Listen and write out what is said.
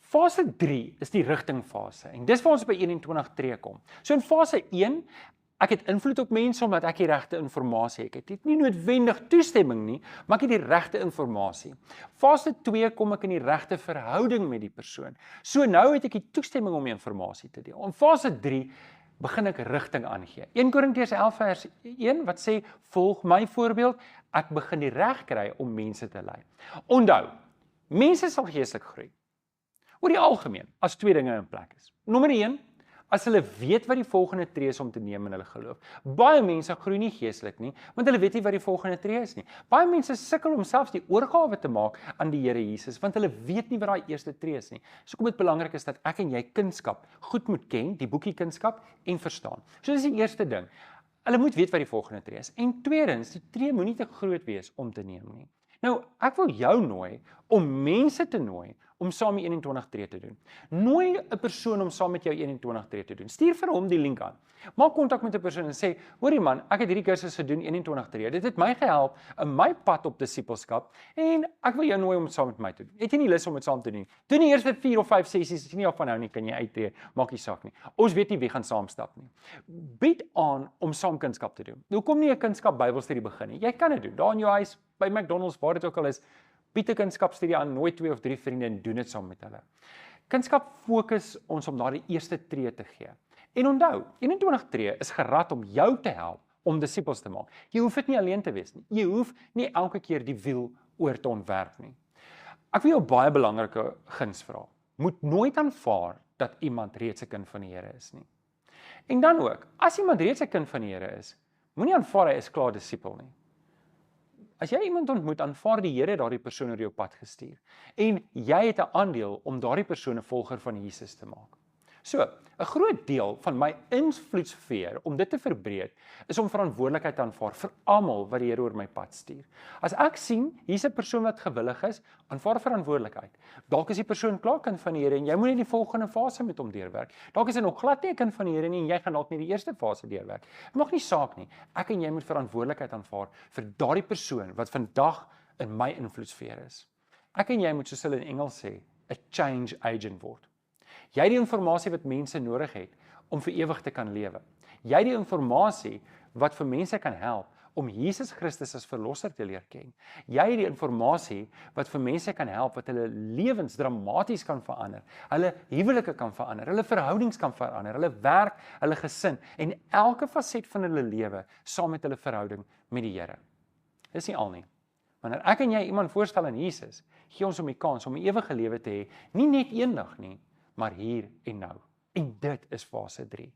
Fase 3 is die rigtingfase en dis waar ons by 21 tree kom. So in fase 1, ek het invloed op mense omdat ek die regte inligting het. Ek het nie noodwendig toestemming nie, maar ek het die regte inligting. Fase 2 kom ek in die regte verhouding met die persoon. So nou het ek die toestemming om die inligting te deel. In fase 3 begin ek rigting aangee. 1 Korintiërs 11 vers 1 wat sê, volg my voorbeeld, ek begin die reg kry om mense te lei. Onthou, mense sal geestelik groei. Oor die algemeen, as 2 dinge in plek is. Nommer 1, as hulle weet wat die volgende tree is om te neem in hulle geloof. Baie mense groei nie geestelik nie, want hulle weet nie wat die volgende tree is nie. Baie mense sukkel om selfs die oorgawe te maak aan die Here Jesus, want hulle weet nie wat daai eerste tree is nie. So kom dit belangrik is dat ek en jy kunskap goed moet ken, die boekie kunskap, en verstaan. So dis die eerste ding. Hulle moet weet wat die volgende tree is. En tweedens, die tree moenie te groot wees om te neem nie. Nou, ek wil jou nooi om mense te nooi om saam die 21 tree te doen. Nooi 'n persoon om saam met jou 21 tree te doen. Stuur vir hom die link aan. Maak kontak met 'n persoon en sê, hoorie man, ek het hierdie kursus gedoen 21 tree. Dit het my gehelp in my pad op disippelskap en ek wil jou nooi om dit saam met my te doen. Het jy nie lus om dit saam te doen? Doen die eerste 4 of 5 sessies, as jy nie af van hou nie, kan jy uittreë, maak nie saak nie. Ons weet nie wie gaan saamstap nie. Bied aan om saam kunskap te doen. Hoekom nie 'n kunskap Bybelstudie begin nie? Jy kan dit doen. Daar in jou huis, by McDonald's, waar dit ook al is, bied 'n kunskapstudie aan, nooi 2 of 3 vriende en doen dit saam met hulle. Kunskap fokus ons om daardie eerste tree te gee. En onthou, 21 tree is gerad om jou te help om disippels te maak. Jy hoef dit nie alleen te wees nie. Jy hoef nie elke keer die wiel oor te ontwerp nie. Ek wil jou baie belangrike guns vra. Moet nooit aanvaar dat iemand reeds 'n kind van die Here is nie. En dan ook, as iemand reeds 'n kind van die Here is, moenie aanvaar hy is klaar disipel nie. As jy iemand ontmoet, aanvaar die Here daardie persoon oor jou pad gestuur. En jy het 'n aandeel om daardie persoon 'n volger van Jesus te maak. So, 'n groot deel van my invloedssfeer om dit te verbreek, is om verantwoordelikheid te aanvaar vir almal wat die Here oor my pad stuur. As ek sien, hier's 'n persoon wat gewillig is, aanvaar verantwoordelikheid. Dalk is die persoon klaar kind van die Here en jy moet net die volgende fase met hom deurwerk. Dalk is hy nog glad nie 'n kind van die Here nie en jy gaan dalk net die eerste fase deurwerk. Dit maak nie saak nie. Ek en jy moet verantwoordelikheid aanvaar vir daardie persoon wat vandag in my invloedssfeer is. Ek en jy moet, soos hulle in Engels sê, 'n change agent word. Jy het die inligting wat mense nodig het om vir ewig te kan lewe. Jy het die inligting wat vir mense kan help om Jesus Christus as verlosser te leer ken. Jy het die inligting wat vir mense kan help wat hulle lewens dramaties kan verander, hulle huwelike kan verander, hulle verhoudings kan verander, hulle werk, hulle gesin en elke faset van hulle lewe saam met hulle verhouding met die Here. Dis nie al nie. Wanneer ek en jy iemand voorstel aan Jesus, gee ons hom die kans om 'n ewige lewe te hê, nie net eendag nie, maar hier en nou. En dit is fase 3.